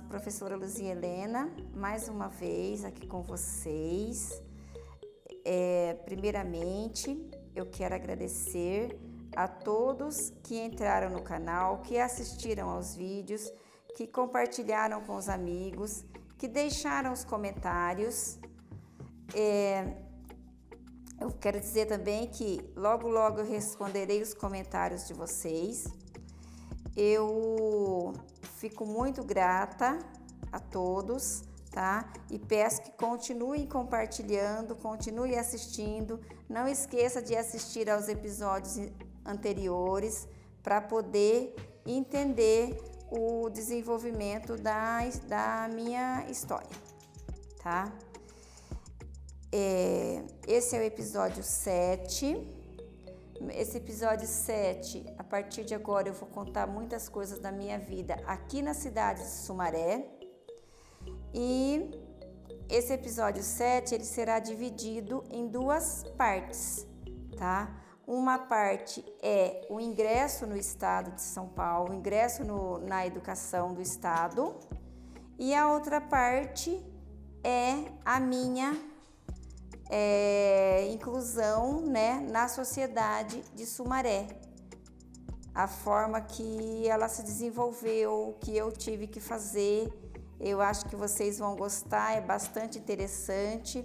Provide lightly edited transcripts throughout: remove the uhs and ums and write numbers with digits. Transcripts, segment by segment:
Professora Luzia Helena, mais uma vez aqui com vocês. Primeiramente, eu quero agradecer a todos que entraram no canal, que assistiram aos vídeos, que compartilharam com os amigos, que deixaram os comentários. Eu quero dizer também que logo eu responderei os comentários de vocês. Eu fico muito grata a todos, tá? E peço que continuem compartilhando, continuem assistindo. Não esqueça de assistir aos episódios anteriores para poder entender o desenvolvimento da minha história, tá? Esse é o episódio 7. Esse episódio 7, a partir de agora eu vou contar muitas coisas da minha vida aqui na cidade de Sumaré. E esse episódio 7, ele será dividido em duas partes, tá? Uma parte é o ingresso no estado de São Paulo, o ingresso na educação do estado. E a outra parte é a minha inclusão, né, na sociedade de Sumaré. A forma que ela se desenvolveu, que eu tive que fazer, eu acho que vocês vão gostar, é bastante interessante.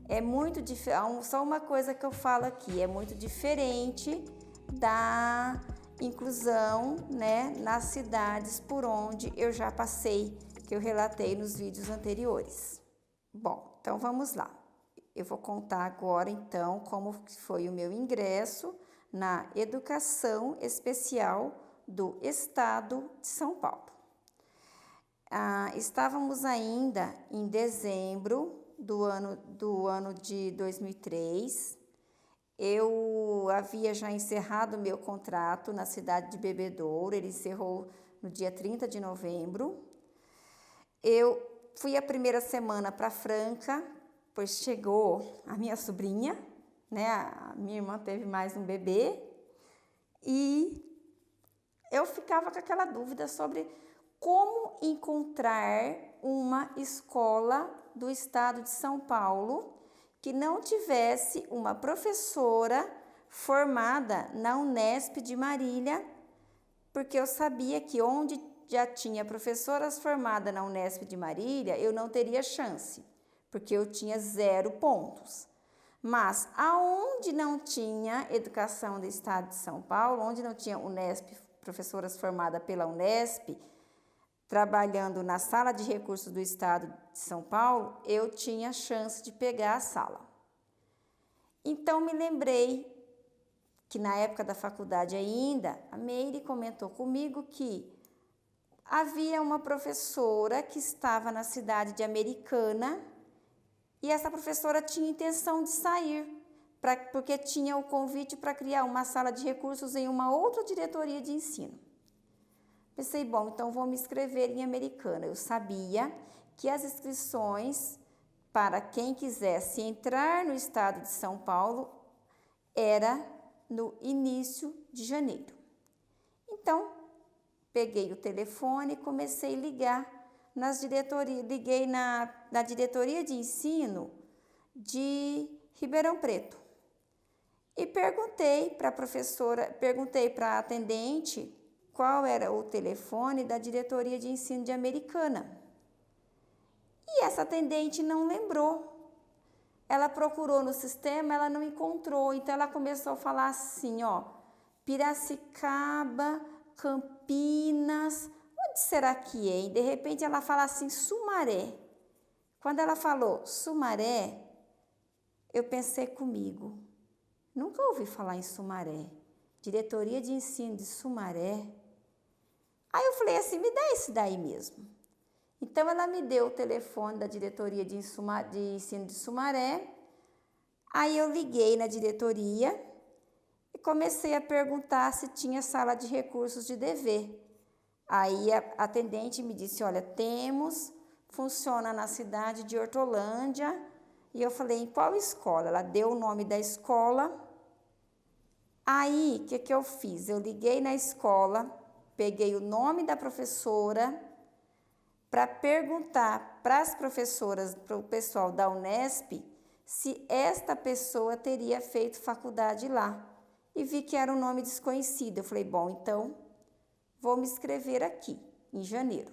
É muito diferente, só uma coisa que eu falo aqui, é muito diferente da inclusão, né, nas cidades por onde eu já passei, que eu relatei nos vídeos anteriores. Bom, então vamos lá. Eu vou contar agora, então, como foi o meu ingresso na educação especial do estado de São Paulo. Estávamos ainda em dezembro do ano de 2003. Eu havia já encerrado o meu contrato na cidade de Bebedouro, ele encerrou no dia 30 de novembro. Eu fui a primeira semana para Franca, pois chegou a minha sobrinha, né? A minha irmã teve mais um bebê e eu ficava com aquela dúvida sobre como encontrar uma escola do estado de São Paulo que não tivesse uma professora formada na Unesp de Marília, porque eu sabia que onde já tinha professoras formadas na Unesp de Marília, eu não teria chance, porque eu tinha 0 pontos. Mas aonde não tinha educação do estado de São Paulo, onde não tinha Unesp, professoras formadas pela Unesp, trabalhando na sala de recursos do estado de São Paulo, eu tinha chance de pegar a sala. Então me lembrei que na época da faculdade ainda, a Meire comentou comigo que havia uma professora que estava na cidade de Americana. E essa professora tinha intenção de sair, porque tinha o convite para criar uma sala de recursos em uma outra diretoria de ensino. Pensei, bom, então vou me inscrever em Americana. Eu sabia que as inscrições para quem quisesse entrar no estado de São Paulo era no início de janeiro. Então, peguei o telefone e comecei a ligar nas diretorias, liguei na diretoria de ensino de Ribeirão Preto e perguntei para a professora, perguntei para a atendente qual era o telefone da diretoria de ensino de Americana. E essa atendente não lembrou. Ela procurou no sistema, ela não encontrou, então ela começou a falar assim, ó, Piracicaba, Campinas, onde será que é? E de repente ela fala assim, Sumaré. Quando ela falou Sumaré, eu pensei comigo, nunca ouvi falar em Sumaré. Diretoria de ensino de Sumaré. Aí eu falei assim, me dá esse daí mesmo. Então ela me deu o telefone da diretoria de ensino de Sumaré. Aí eu liguei na diretoria e comecei a perguntar se tinha sala de recursos de dever. Aí a atendente me disse, olha, temos, funciona na cidade de Hortolândia. E eu falei, em qual escola? Ela deu o nome da escola. Aí, o que eu fiz? Eu liguei na escola, peguei o nome da professora, para perguntar para as professoras, para o pessoal da Unesp, se esta pessoa teria feito faculdade lá. E vi que era um nome desconhecido. Eu falei, bom, então vou me inscrever aqui, em janeiro.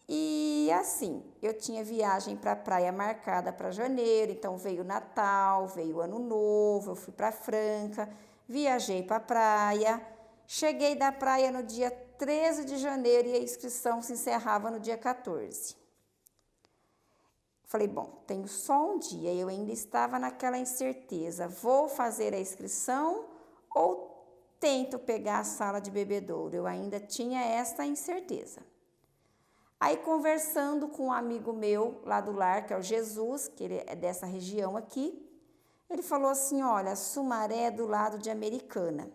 E assim, eu tinha viagem para a praia marcada para janeiro, então veio Natal, veio Ano Novo, eu fui para Franca, viajei para a praia, cheguei da praia no dia 13 de janeiro e a inscrição se encerrava no dia 14. Falei, bom, tenho só um dia, eu ainda estava naquela incerteza, vou fazer a inscrição ou tento pegar a sala de bebedouro? Eu ainda tinha essa incerteza. Aí, conversando com um amigo meu lá do lar, que é o Jesus, que ele é dessa região aqui, ele falou assim, olha, Sumaré é do lado de Americana.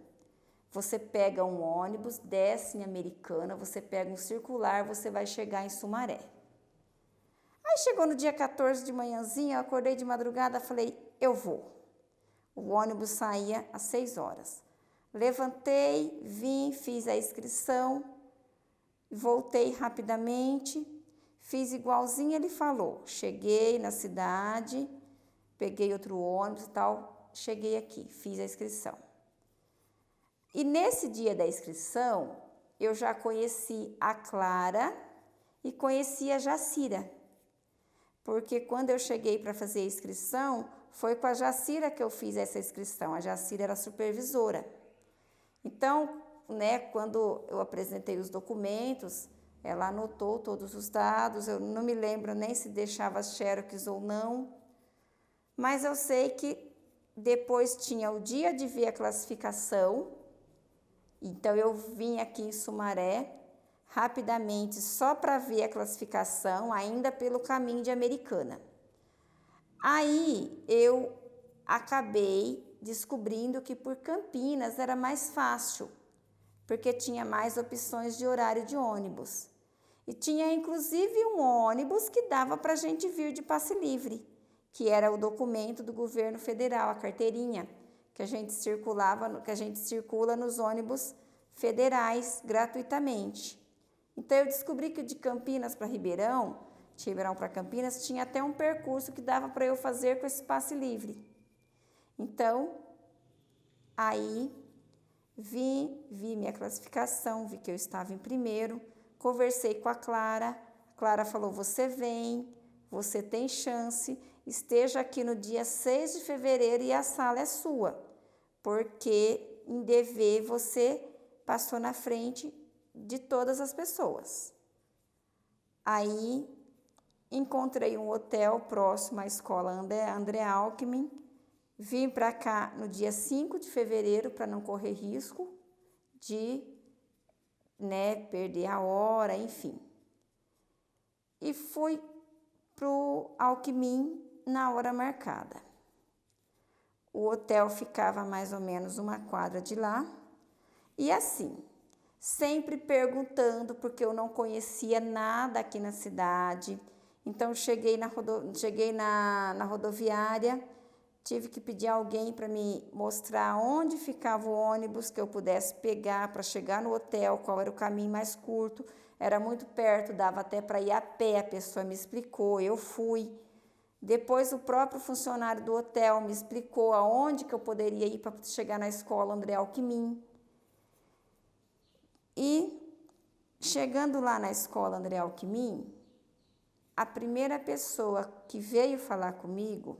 Você pega um ônibus, desce em Americana, você pega um circular, você vai chegar em Sumaré. Aí chegou no dia 14 de manhãzinha, eu acordei de madrugada, falei, eu vou. O ônibus saía às 6 horas. Levantei, vim, fiz a inscrição, voltei rapidamente, fiz igualzinho ele falou. Cheguei na cidade, peguei outro ônibus e tal, cheguei aqui, fiz a inscrição. E nesse dia da inscrição, eu já conheci a Clara e conheci a Jacira. Porque quando eu cheguei para fazer a inscrição, foi com a Jacira que eu fiz essa inscrição. A Jacira era supervisora. Então, quando eu apresentei os documentos, ela anotou todos os dados. Eu não me lembro nem se deixava xerox ou não. Mas eu sei que depois tinha o dia de ver a classificação. Então, eu vim aqui em Sumaré rapidamente só para ver a classificação, ainda pelo caminho de Americana. Aí eu acabei descobrindo que por Campinas era mais fácil, porque tinha mais opções de horário de ônibus. E tinha inclusive um ônibus que dava para a gente vir de passe livre, que era o documento do governo federal, a carteirinha, que a gente circula nos ônibus federais gratuitamente. Então, eu descobri que de Campinas para Ribeirão, de Ribeirão para Campinas, tinha até um percurso que dava para eu fazer com esse passe livre. Então, aí, vi minha classificação, vi que eu estava em primeiro, conversei com a Clara falou, você vem, você tem chance, esteja aqui no dia 6 de fevereiro e a sala é sua, porque em DV você passou na frente de todas as pessoas. Aí, encontrei um hotel próximo à escola André Alckmin, vim para cá no dia 5 de fevereiro para não correr risco de perder a hora, enfim. E fui para o Alckmin na hora marcada. O hotel ficava mais ou menos uma quadra de lá. E assim, sempre perguntando, porque eu não conhecia nada aqui na cidade. Então, cheguei na rodoviária, tive que pedir alguém para me mostrar onde ficava o ônibus que eu pudesse pegar para chegar no hotel, qual era o caminho mais curto. Era muito perto, dava até para ir a pé, a pessoa me explicou, eu fui. Depois, o próprio funcionário do hotel me explicou aonde que eu poderia ir para chegar na escola André Alckmin. E, chegando lá na escola André Alckmin, a primeira pessoa que veio falar comigo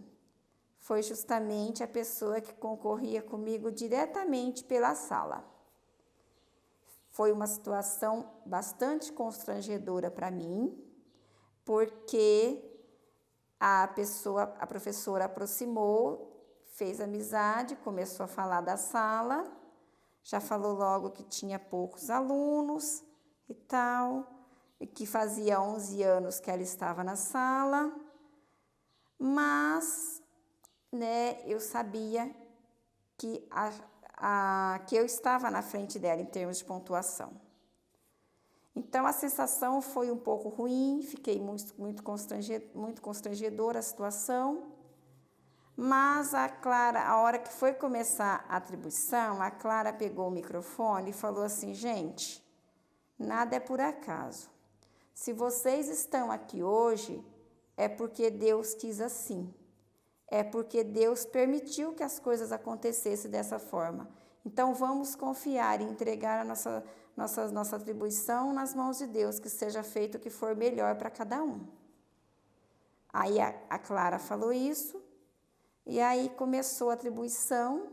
foi justamente a pessoa que concorria comigo diretamente pela sala. Foi uma situação bastante constrangedora para mim, porque a professora aproximou, fez amizade, começou a falar da sala, já falou logo que tinha poucos alunos e tal, e que fazia 11 anos que ela estava na sala, mas eu sabia que, que eu estava na frente dela em termos de pontuação. Então, a sensação foi um pouco ruim, fiquei muito constrangedora a situação, mas a Clara, a hora que foi começar a atribuição, a Clara pegou o microfone e falou assim, gente, nada é por acaso. Se vocês estão aqui hoje, é porque Deus quis assim. É porque Deus permitiu que as coisas acontecessem dessa forma. Então, vamos confiar e entregar a nossa atribuição nas mãos de Deus, que seja feito o que for melhor para cada um. Aí a Clara falou isso, e aí começou a atribuição.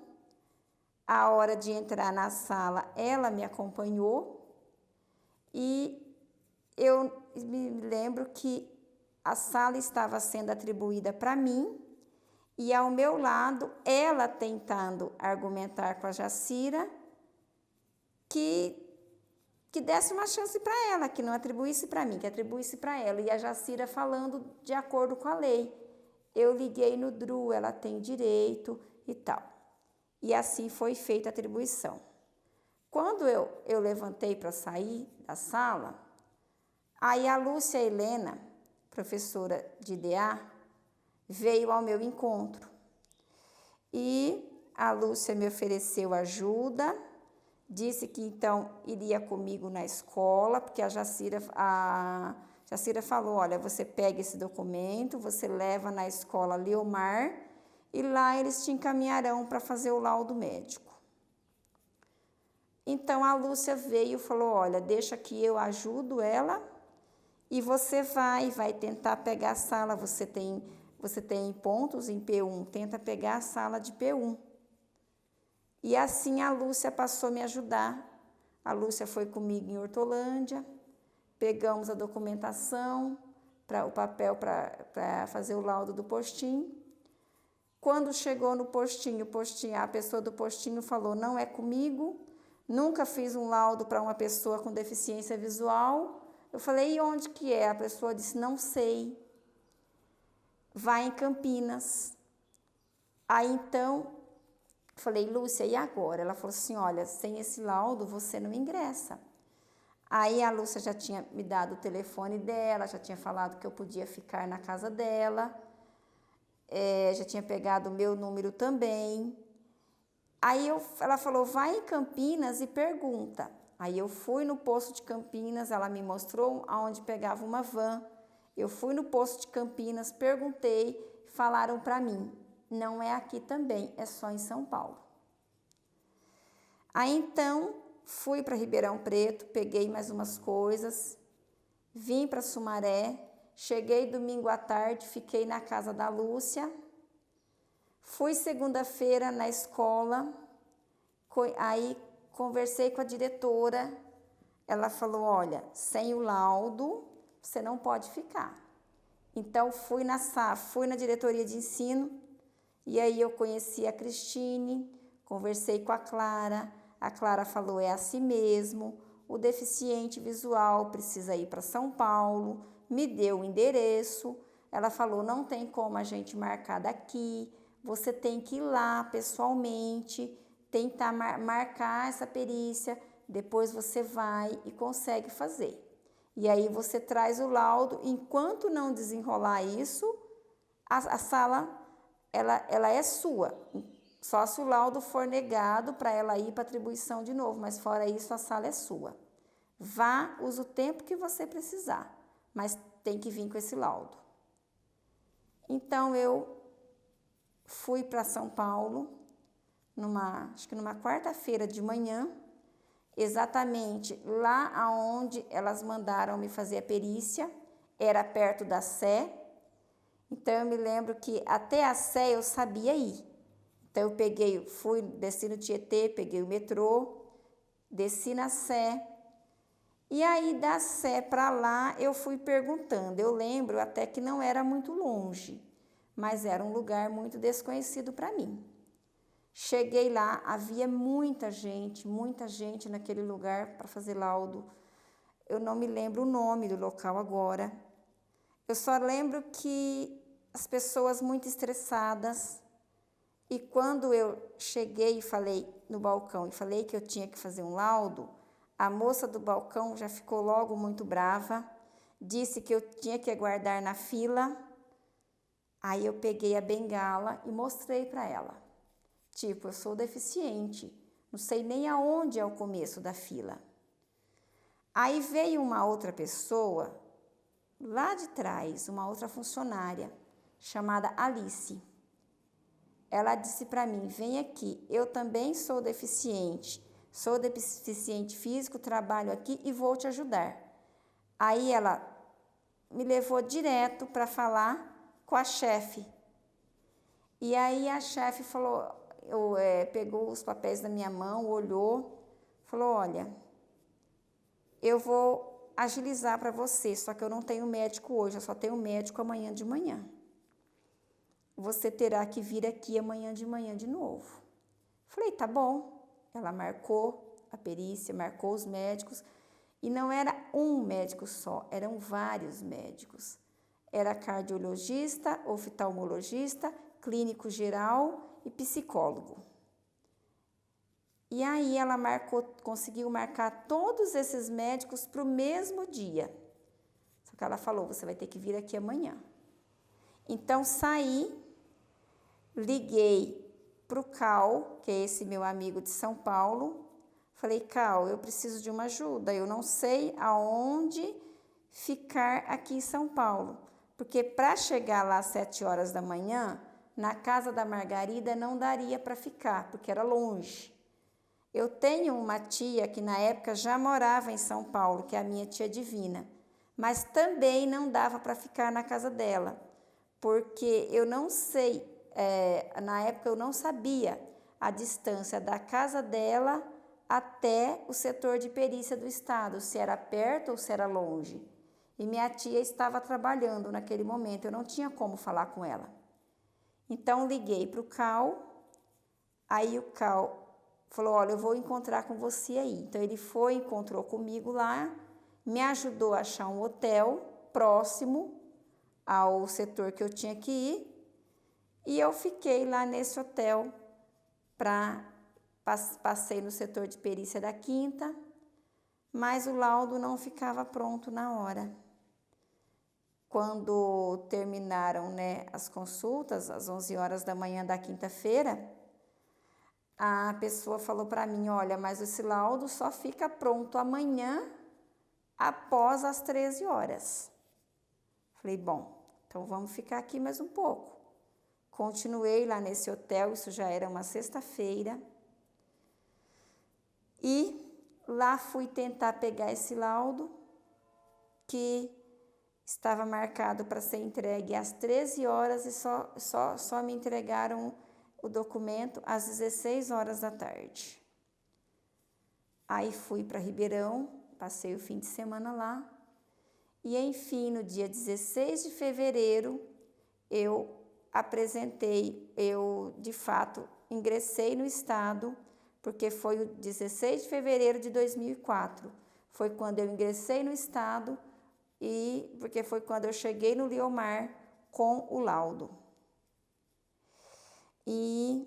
A hora de entrar na sala, ela me acompanhou, e eu me lembro que a sala estava sendo atribuída para mim, e ao meu lado, ela tentando argumentar com a Jacira que desse uma chance para ela, que não atribuísse para mim, que atribuísse para ela. E a Jacira falando de acordo com a lei. Eu liguei no DRU, ela tem direito e tal. E assim foi feita a atribuição. Quando eu levantei para sair da sala, aí a Lúcia Helena, professora de DA, veio ao meu encontro. E a Lúcia me ofereceu ajuda, disse que então iria comigo na escola, porque a Jacira falou, olha, você pega esse documento, você leva na escola Leomar, e lá eles te encaminharão para fazer o laudo médico. Então a Lúcia veio e falou, olha, deixa que eu ajudo ela, e você vai tentar pegar a sala, você tem pontos em P1, tenta pegar a sala de P1. E assim a Lúcia passou a me ajudar. A Lúcia foi comigo em Hortolândia, pegamos a documentação, o papel para fazer o laudo do postinho. Quando chegou no postinho, a pessoa do postinho falou, não é comigo, nunca fiz um laudo para uma pessoa com deficiência visual. Eu falei, e onde que é? A pessoa disse, não sei. Vai em Campinas. Aí, então, falei, Lúcia, e agora? Ela falou assim, olha, sem esse laudo, você não ingressa. Aí, a Lúcia já tinha me dado o telefone dela, já tinha falado que eu podia ficar na casa dela, já tinha pegado o meu número também. Aí, ela falou, vai em Campinas e pergunta. Aí, eu fui no posto de Campinas, ela me mostrou aonde pegava uma van. Eu fui no posto de Campinas, perguntei, falaram para mim, não é aqui também, é só em São Paulo. Aí, então, fui para Ribeirão Preto, peguei mais umas coisas, vim para Sumaré, cheguei domingo à tarde, fiquei na casa da Lúcia, fui segunda-feira na escola, aí conversei com a diretora, ela falou, olha, sem o laudo, você não pode ficar. Então, fui na diretoria de ensino, e aí eu conheci a Cristine, conversei com a Clara falou, é assim mesmo, o deficiente visual precisa ir para São Paulo, me deu o endereço, ela falou, não tem como a gente marcar daqui, você tem que ir lá pessoalmente, tentar marcar essa perícia, depois você vai e consegue fazer. E aí você traz o laudo, enquanto não desenrolar isso, a sala, ela é sua. Só se o laudo for negado para ela ir para atribuição de novo, mas fora isso, a sala é sua. Vá, use o tempo que você precisar, mas tem que vir com esse laudo. Então, eu fui para São Paulo, acho que numa quarta-feira de manhã, exatamente lá aonde elas mandaram me fazer a perícia, era perto da Sé. Então, eu me lembro que até a Sé eu sabia ir. Então, eu desci no Tietê, peguei o metrô, desci na Sé. E aí, da Sé para lá, eu fui perguntando. Eu lembro até que não era muito longe, mas era um lugar muito desconhecido para mim. Cheguei lá, havia muita gente naquele lugar para fazer laudo. Eu não me lembro o nome do local agora. Eu só lembro que as pessoas muito estressadas. E quando eu cheguei e falei no balcão, e falei que eu tinha que fazer um laudo, a moça do balcão já ficou logo muito brava, disse que eu tinha que aguardar na fila. Aí eu peguei a bengala e mostrei para ela. Tipo, eu sou deficiente, não sei nem aonde é o começo da fila. Aí veio uma outra pessoa lá de trás, uma outra funcionária chamada Alice. Ela disse para mim: vem aqui, eu também sou deficiente físico, trabalho aqui e vou te ajudar. Aí ela me levou direto para falar com a chefe. E aí a chefe falou, pegou os papéis da minha mão, olhou, falou: olha, eu vou agilizar para você, só que eu não tenho médico hoje, eu só tenho médico amanhã de manhã. Você terá que vir aqui amanhã de manhã de novo. Falei: tá bom. Ela marcou a perícia, marcou os médicos, e não era um médico só, eram vários médicos. Era cardiologista, oftalmologista, clínico geral e psicólogo. E aí ela conseguiu marcar todos esses médicos para o mesmo dia. Só que ela falou: você vai ter que vir aqui amanhã. Então saí, liguei para o Cal, que é esse meu amigo de São Paulo. Falei: Cal, eu preciso de uma ajuda, eu não sei aonde ficar aqui em São Paulo, porque para chegar lá às 7 horas da manhã, na casa da Margarida não daria para ficar, porque era longe. Eu tenho uma tia que na época já morava em São Paulo, que é a minha tia Divina, mas também não dava para ficar na casa dela, porque eu não sei, na época eu não sabia a distância da casa dela até o setor de perícia do estado, se era perto ou se era longe. E minha tia estava trabalhando naquele momento, eu não tinha como falar com ela. Então liguei para o Cal, aí o Cal falou: olha, eu vou encontrar com você aí. Então ele foi, encontrou comigo lá, me ajudou a achar um hotel próximo ao setor que eu tinha que ir, e eu fiquei lá nesse hotel, passei no setor de perícia da quinta, mas o laudo não ficava pronto na hora. Quando terminaram, as consultas, às 11 horas da manhã da quinta-feira, a pessoa falou para mim: olha, mas esse laudo só fica pronto amanhã após as 13 horas. Falei: bom, então vamos ficar aqui mais um pouco. Continuei lá nesse hotel, isso já era uma sexta-feira, e lá fui tentar pegar esse laudo, que estava marcado para ser entregue às 13 horas e só me entregaram o documento às 16 horas da tarde. Aí fui para Ribeirão, passei o fim de semana lá, e enfim, no dia 16 de fevereiro, eu de fato, ingressei no estado, porque foi o 16 de fevereiro de 2004, foi quando eu ingressei no estado, e porque foi quando eu cheguei no Liomar com o laudo. E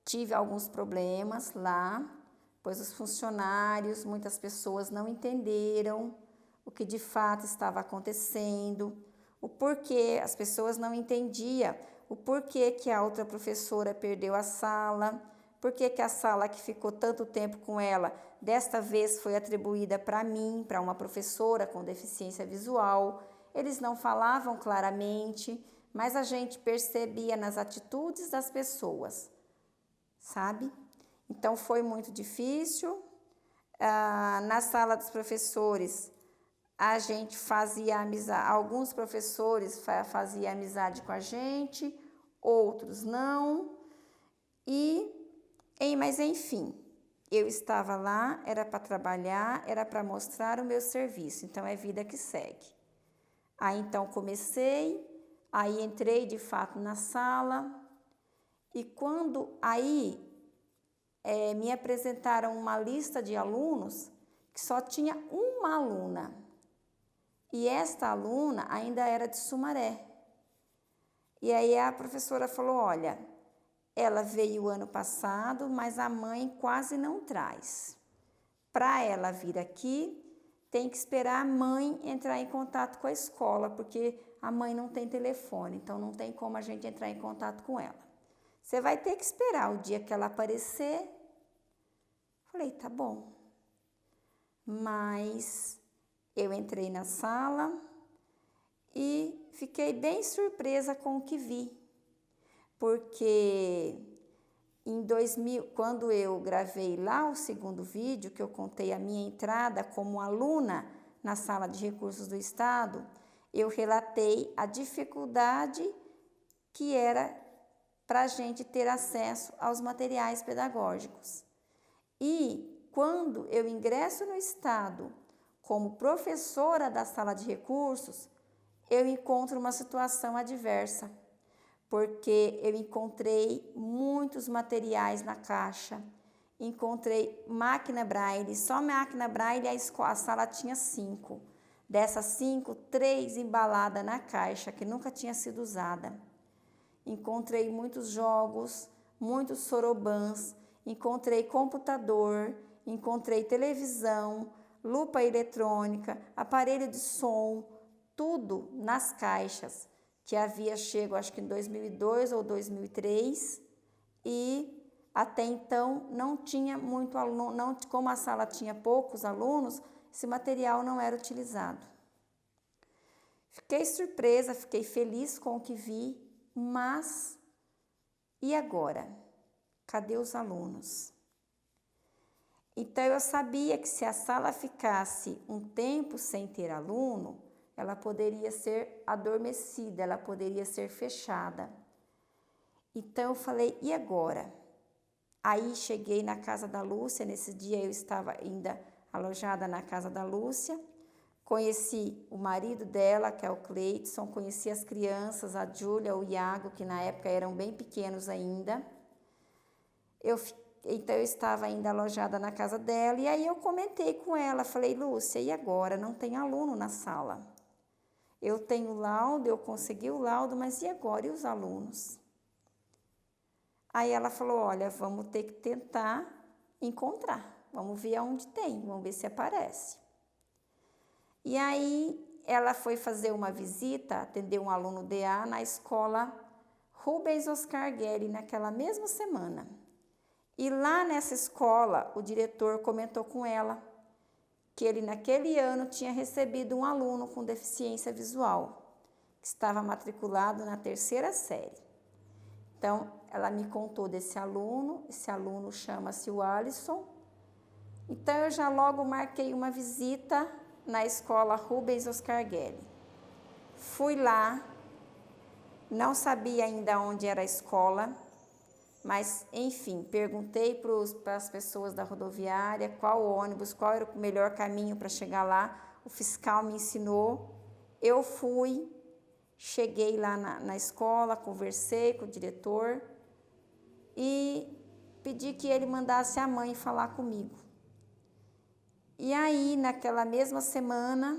tive alguns problemas lá, pois os funcionários, muitas pessoas não entenderam o que de fato estava acontecendo, o porquê, as pessoas não entendiam o porquê que a outra professora perdeu a sala, porquê que a sala que ficou tanto tempo com ela, desta vez foi atribuída para mim, para uma professora com deficiência visual. Eles não falavam claramente, mas a gente percebia nas atitudes das pessoas, sabe? Então foi muito difícil. Na sala dos professores, a gente fazia amizade, alguns professores faziam amizade com a gente, outros não, mas enfim, eu estava lá, era para trabalhar, era para mostrar o meu serviço, então é vida que segue. Aí então aí entrei de fato na sala, e quando me apresentaram uma lista de alunos que só tinha uma aluna, e esta aluna ainda era de Sumaré. E aí a professora falou: olha, ela veio ano passado, mas a mãe quase não traz. Para ela vir aqui, tem que esperar a mãe entrar em contato com a escola, porque a mãe não tem telefone, então não tem como a gente entrar em contato com ela. Você vai ter que esperar o dia que ela aparecer. Falei: tá bom. Mas Eu entrei na sala e fiquei bem surpresa com o que vi, porque em 2000, quando eu gravei lá o segundo vídeo, que eu contei a minha entrada como aluna na Sala de Recursos do Estado, eu relatei a dificuldade que era para a gente ter acesso aos materiais pedagógicos. E quando eu ingresso no Estado como professora da Sala de Recursos, eu encontro uma situação adversa, porque eu encontrei muitos materiais na caixa, encontrei máquina Braille, só máquina Braille a sala tinha 5. Dessas 5, 3 embaladas na caixa, que nunca tinha sido usada. Encontrei muitos jogos, muitos sorobãs, encontrei computador, encontrei televisão, lupa eletrônica, aparelho de som, tudo nas caixas, que havia chego acho que em 2002 ou 2003, e até então não tinha muito aluno, como a sala tinha poucos alunos, esse material não era utilizado. Fiquei surpresa, fiquei feliz com o que vi, mas e agora? Cadê os alunos? Então eu sabia que se a sala ficasse um tempo sem ter aluno, ela poderia ser adormecida, ela poderia ser fechada. Então eu falei, e agora? Aí cheguei na casa da Lúcia, nesse dia eu estava ainda alojada na casa da Lúcia, conheci o marido dela, que é o Cleidson, conheci as crianças, a Júlia, o Iago, que na época eram bem pequenos ainda. Então eu estava ainda alojada na casa dela, e aí eu comentei com ela, falei, Lúcia, e agora? Não tem aluno na sala. Eu tenho o laudo, eu consegui o laudo, mas e agora? E os alunos? Aí ela falou, olha, vamos ter que tentar encontrar, vamos ver aonde tem, vamos ver se aparece. E aí ela foi fazer uma visita, atender um aluno DA na escola Rubens Oscar Guerri, naquela mesma semana. E lá nessa escola, o diretor comentou com ela que ele naquele ano tinha recebido um aluno com deficiência visual, que estava matriculado na 3ª série. Então, ela me contou desse aluno, esse aluno chama-se o Alisson. Então, eu já logo marquei uma visita na escola Rubens Oscar Guerri. Fui lá, não sabia ainda onde era a escola, mas, enfim, perguntei para as pessoas da rodoviária qual ônibus, qual era o melhor caminho para chegar lá. O fiscal me ensinou, eu fui. Cheguei lá na escola, conversei com o diretor e pedi que ele mandasse a mãe falar comigo. E aí, naquela mesma semana,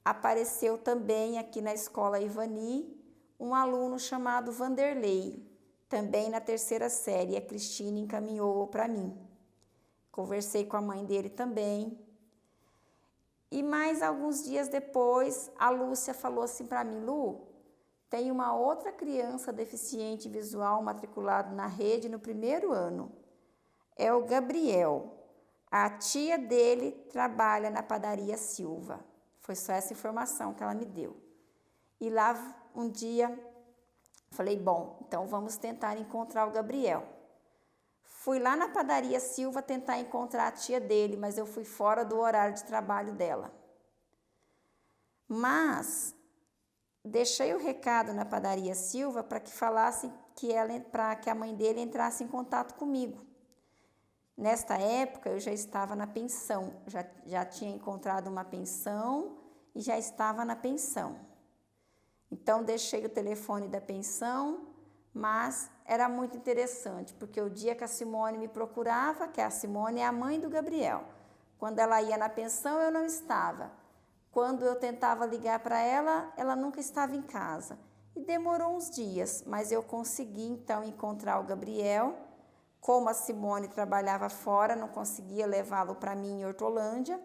apareceu também aqui na escola Ivani um aluno chamado Vanderlei, também na 3ª série. A Cristina encaminhou para mim. Conversei com a mãe dele também. E mais alguns dias depois, a Lúcia falou assim para mim, Lu, tem uma outra criança deficiente visual matriculado na rede no 1º ano. É o Gabriel. A tia dele trabalha na padaria Silva. Foi só essa informação que ela me deu. E lá um dia, falei, bom, então vamos tentar encontrar o Gabriel. Fui lá na padaria Silva tentar encontrar a tia dele, mas eu fui fora do horário de trabalho dela. Mas deixei o recado na padaria Silva para que falassem para que a mãe dele entrasse em contato comigo. Nesta época eu já estava na pensão, já tinha encontrado uma pensão e já estava na pensão. Então deixei o telefone da pensão, mas era muito interessante, porque o dia que a Simone me procurava, que a Simone é a mãe do Gabriel, quando ela ia na pensão eu não estava. Quando eu tentava ligar para ela, ela nunca estava em casa. E demorou uns dias, mas eu consegui então encontrar o Gabriel. Como a Simone trabalhava fora, não conseguia levá-lo para mim em Hortolândia,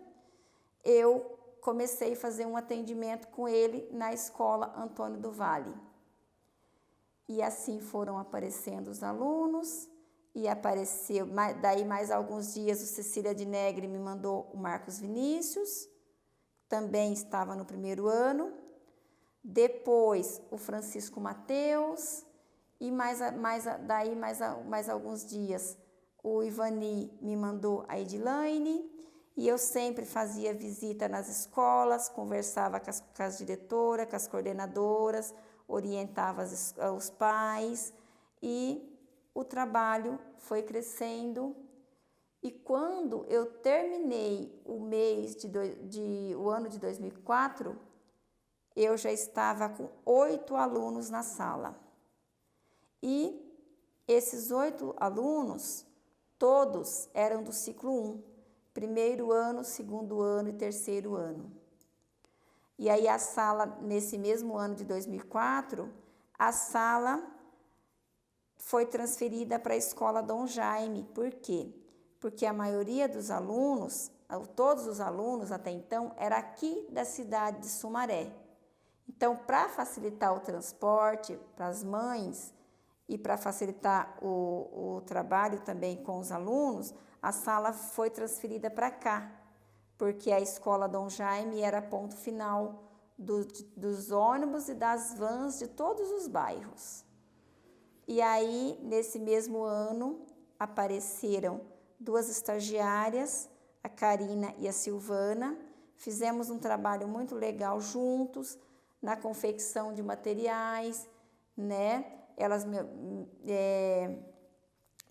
eu comecei a fazer um atendimento com ele na escola Antônio do Vale. E assim foram aparecendo os alunos, e apareceu, daí mais alguns dias, o Cecília de Negri me mandou o Marcos Vinícius, também estava no primeiro ano. Depois, o Francisco Mateus. E mais alguns dias, o Ivani me mandou a Edilaine. E eu sempre fazia visita nas escolas, conversava com as diretoras, com as coordenadoras, orientava os pais. E o trabalho foi crescendo. E quando eu terminei o ano de 2004, eu já estava com 8 alunos na sala. E esses 8 alunos, todos eram do ciclo 1, primeiro ano, segundo ano e terceiro ano. E aí a sala, nesse mesmo ano de 2004, a sala foi transferida para a escola Dom Jaime. Por quê? Porque a maioria dos alunos, todos os alunos até então, era aqui da cidade de Sumaré. Então, para facilitar o transporte para as mães e para facilitar o trabalho também com os alunos, a sala foi transferida para cá, porque a escola Dom Jaime era ponto final dos ônibus e das vans de todos os bairros. E aí, nesse mesmo ano, apareceram 2 estagiárias, a Karina e a Silvana. Fizemos um trabalho muito legal juntos, na confecção de materiais, né? Elas me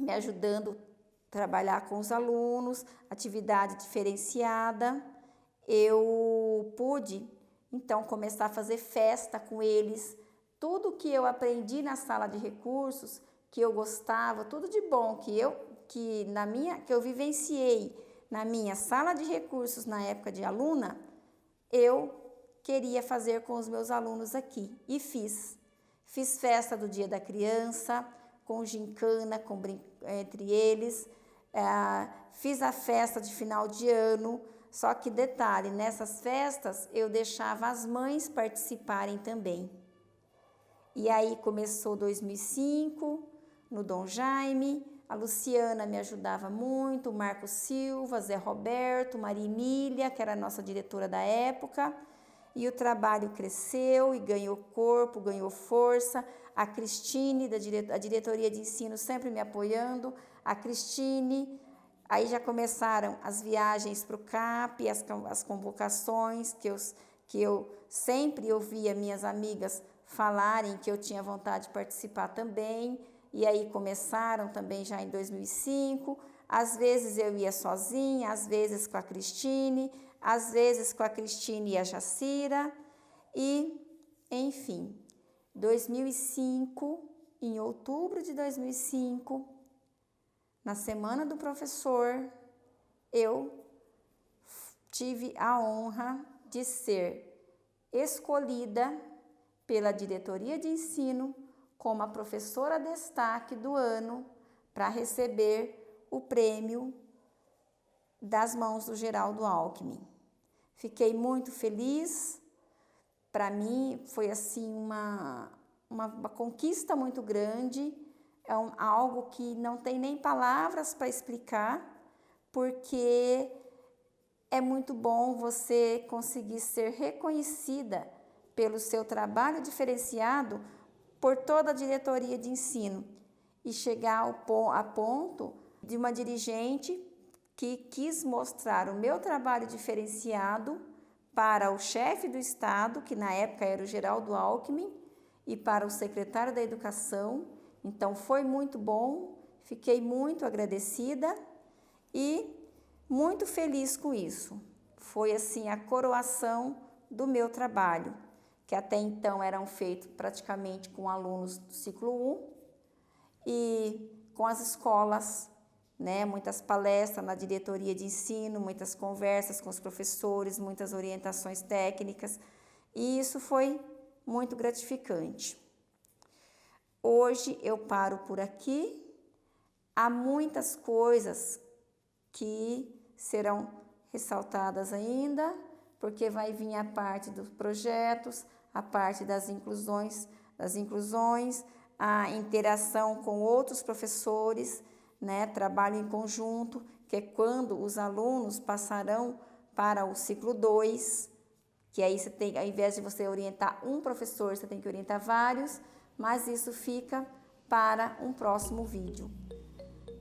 ajudando a trabalhar com os alunos, atividade diferenciada. Eu pude, então, começar a fazer festa com eles. Tudo que eu aprendi na sala de recursos, que eu gostava, tudo de bom que eu vivenciei na minha sala de recursos na época de aluna, eu queria fazer com os meus alunos aqui e fiz. Fiz festa do Dia da Criança, com gincana, entre eles, fiz a festa de final de ano, só que detalhe, nessas festas eu deixava as mães participarem também. E aí começou 2005, no Dom Jaime, a Luciana me ajudava muito, o Marco Silva, Zé Roberto, Maria Emília, que era a nossa diretora da época, e o trabalho cresceu e ganhou corpo, ganhou força. A Cristine, a diretoria de ensino, sempre me apoiando. A Cristine, aí já começaram as viagens para o CAP, as convocações, que eu sempre ouvia minhas amigas falarem que eu tinha vontade de participar também. E aí começaram também já em 2005. Às vezes eu ia sozinha, às vezes com a Cristine, às vezes com a Cristine e a Jacira. E, enfim, 2005, em outubro de 2005, na Semana do Professor, eu tive a honra de ser escolhida pela diretoria de ensino como a professora destaque do ano para receber o prêmio das mãos do Geraldo Alckmin. Fiquei muito feliz. Para mim foi assim uma conquista muito grande, algo que não tem nem palavras para explicar, porque é muito bom você conseguir ser reconhecida pelo seu trabalho diferenciado por toda a diretoria de ensino e chegar a ponto de uma dirigente que quis mostrar o meu trabalho diferenciado para o chefe do Estado, que na época era o Geraldo Alckmin, e para o secretário da Educação. Então, foi muito bom, fiquei muito agradecida e muito feliz com isso. Foi, assim, a coroação do meu trabalho, que até então eram feitos praticamente com alunos do ciclo 1 e com as escolas, né? Muitas palestras na diretoria de ensino, muitas conversas com os professores, muitas orientações técnicas, e isso foi muito gratificante. Hoje eu paro por aqui. Há muitas coisas que serão ressaltadas ainda, porque vai vir a parte dos projetos, a parte das inclusões, a interação com outros professores, né? Trabalho em conjunto, que é quando os alunos passarão para o ciclo 2, que aí você tem, ao invés de você orientar um professor, você tem que orientar vários, mas isso fica para um próximo vídeo.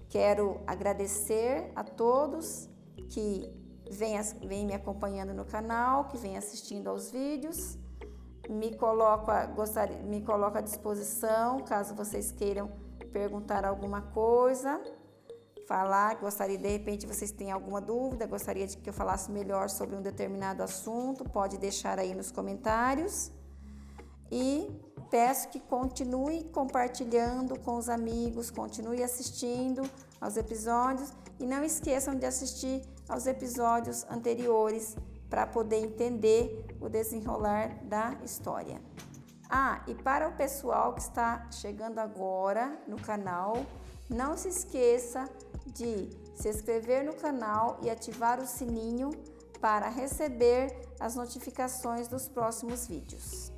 Quero agradecer a todos que vêm me acompanhando no canal, que vêm assistindo aos vídeos. Me coloco à disposição, caso vocês queiram perguntar alguma coisa, falar, gostaria, de repente vocês têm alguma dúvida, gostaria de que eu falasse melhor sobre um determinado assunto, pode deixar aí nos comentários. E peço que continue compartilhando com os amigos, continue assistindo aos episódios e não esqueçam de assistir aos episódios anteriores para poder entender o desenrolar da história. E para o pessoal que está chegando agora no canal, não se esqueça de se inscrever no canal e ativar o sininho para receber as notificações dos próximos vídeos.